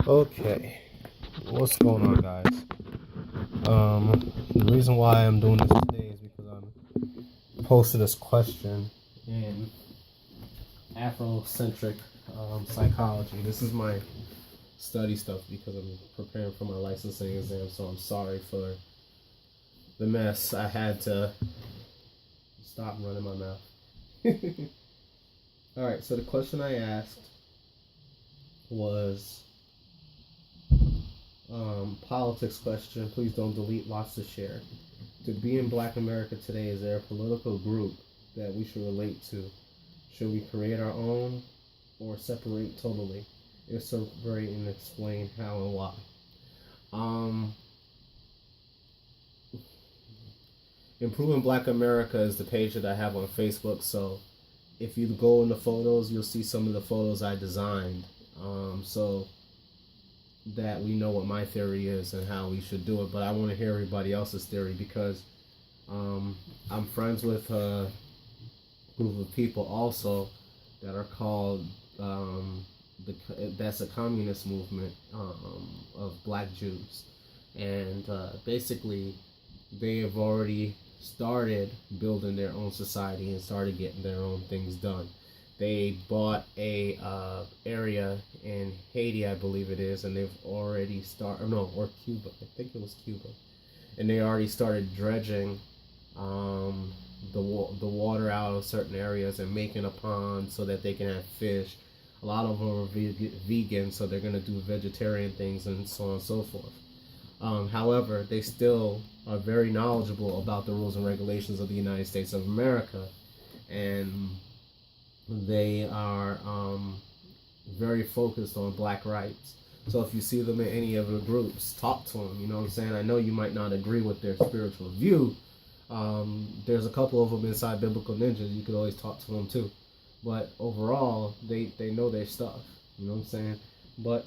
Okay, what's going on, guys? The reason why I'm doing this today is because I'm posting this question in Afrocentric psychology. This is my study stuff because I'm preparing for my licensing exam, so I'm sorry for the mess. I had to stop running my mouth. All right, so the question I asked was politics question. Please don't delete, lots to share. To be in Black America today, is there a political group that we should relate to? Should we create our own or separate totally? If separate, and explain how and why. Um, Improving Black America is the page that I have on Facebook. So if you go in the photos, you'll see some of the photos I designed. So that we know what my theory is and how we should do it. But I want to hear everybody else's theory because I'm friends with a group of people also that are called that's a communist movement of Black Jews, and basically they have already started building their own society and started getting their own things done. They bought a area in Haiti, I believe it is, and they've already started. No, or Cuba. I think it was Cuba, and they already started dredging the water out of certain areas and making a pond so that they can have fish. A lot of them are vegan, so they're gonna do vegetarian things and so on and so forth. However, they still are very knowledgeable about the rules and regulations of the United States of America, and they are very focused on Black rights. So if you see them in any of the groups, talk to them. You know what I'm saying? I know you might not agree with their spiritual view. There's a couple of them inside Biblical Ninjas. You could always talk to them too. But overall, they know their stuff. You know what I'm saying? But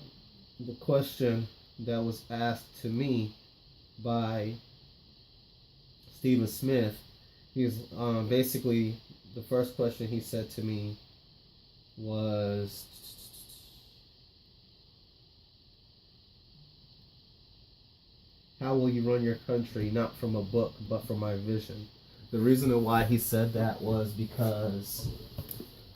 the question that was asked to me by Stephen Smith, he's basically, the first question he said to me was, how will you run your country, not from a book, but from my vision? The reason why he said that was because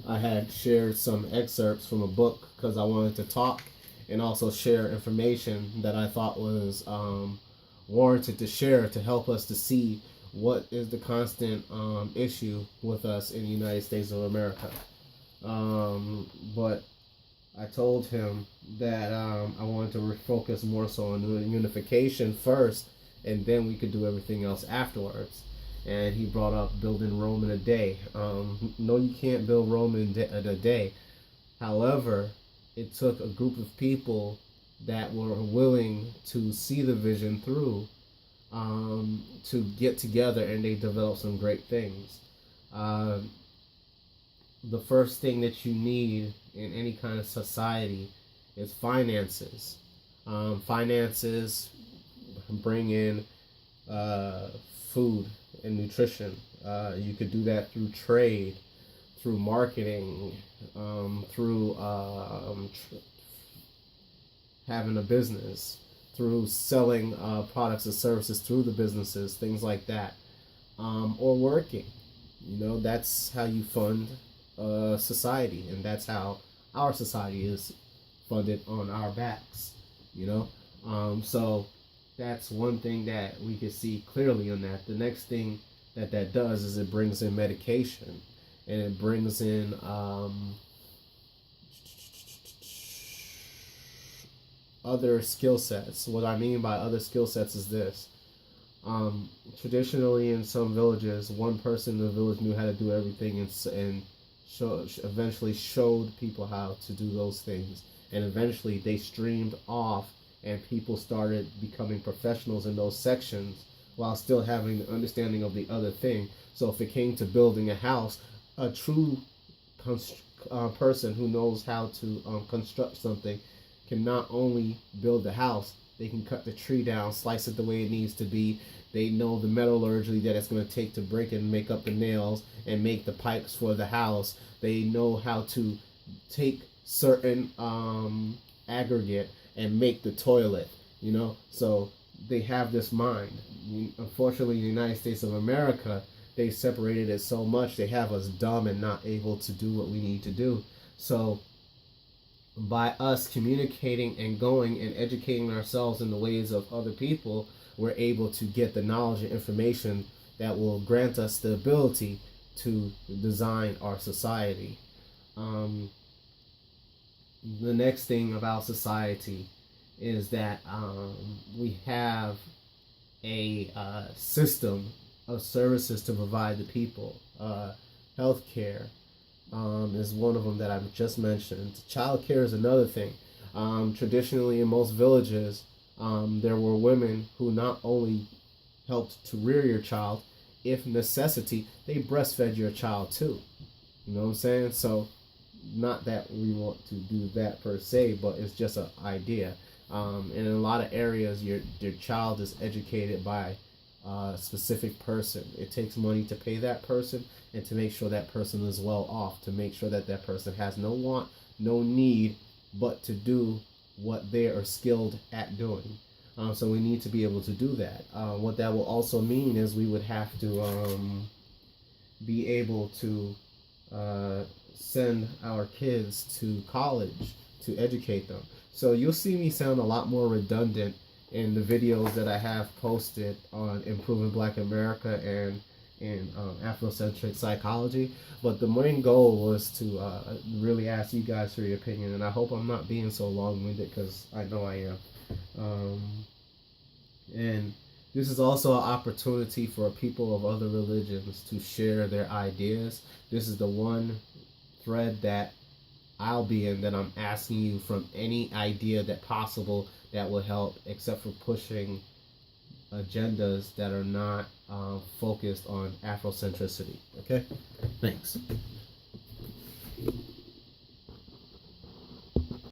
I had shared some excerpts from a book because I wanted to talk and also share information that I thought was warranted to share to help us to see what is the constant issue with us in the United States of America. But I told him that I wanted to focus more so on unification first, and then we could do everything else afterwards. And he brought up building Rome in a day. No, you can't build Rome in a day. However, it took a group of people that were willing to see the vision through to get together, and they developed some great things. The first thing that you need in any kind of society is finances. Finances bring in food and nutrition. You could do that through trade, through marketing, through having a business, through selling products and services through the businesses, things like that, or working. You know, that's how you fund society, and that's how our society is funded on our backs. You know, so that's one thing that we can see clearly on that. The next thing that does is it brings in medication, and it brings in other skill sets. What I mean by other skill sets is this. Traditionally, in some villages, one person in the village knew how to do everything, and eventually showed people how to do those things. And eventually they streamed off, and people started becoming professionals in those sections while still having the understanding of the other thing. So if it came to building a house, a true person who knows how to construct something can not only build the house, they can cut the tree down, slice it the way it needs to be. They know the metallurgy that it's going to take to break and make up the nails and make the pipes for the house. They know how to take certain aggregate and make the toilet, you know. So they have this mind. Unfortunately, in the United States of America, they separated it so much, they have us dumb and not able to do what we need to do. So by us communicating and going and educating ourselves in the ways of other people, we're able to get the knowledge and information that will grant us the ability to design our society. The next thing about society is that we have a system of services to provide the people. Healthcare is one of them that I've just mentioned. Child care is another thing. Traditionally, in most villages, there were women who not only helped to rear your child, if necessity, they breastfed your child too. You know what I'm saying? So, not that we want to do that per se, but it's just an idea. And in a lot of areas, your child is educated by a specific person. It takes money to pay that person and to make sure that person is well off, to make sure that that person has no want, no need, but to do what they are skilled at doing. So we need to be able to do that. What that will also mean is we would have to be able to send our kids to college to educate them. So you'll see me sound a lot more redundant in the videos that I have posted on improving Black America and in Afrocentric psychology. But the main goal was to really ask you guys for your opinion, and I hope I'm not being so long-winded, because I know I am. And this is also an opportunity for people of other religions to share their ideas. This is the one thread that I'll be in, that I'm asking you from any idea that possible that will help, except for pushing agendas that are not focused on Afrocentricity. Okay? Thanks.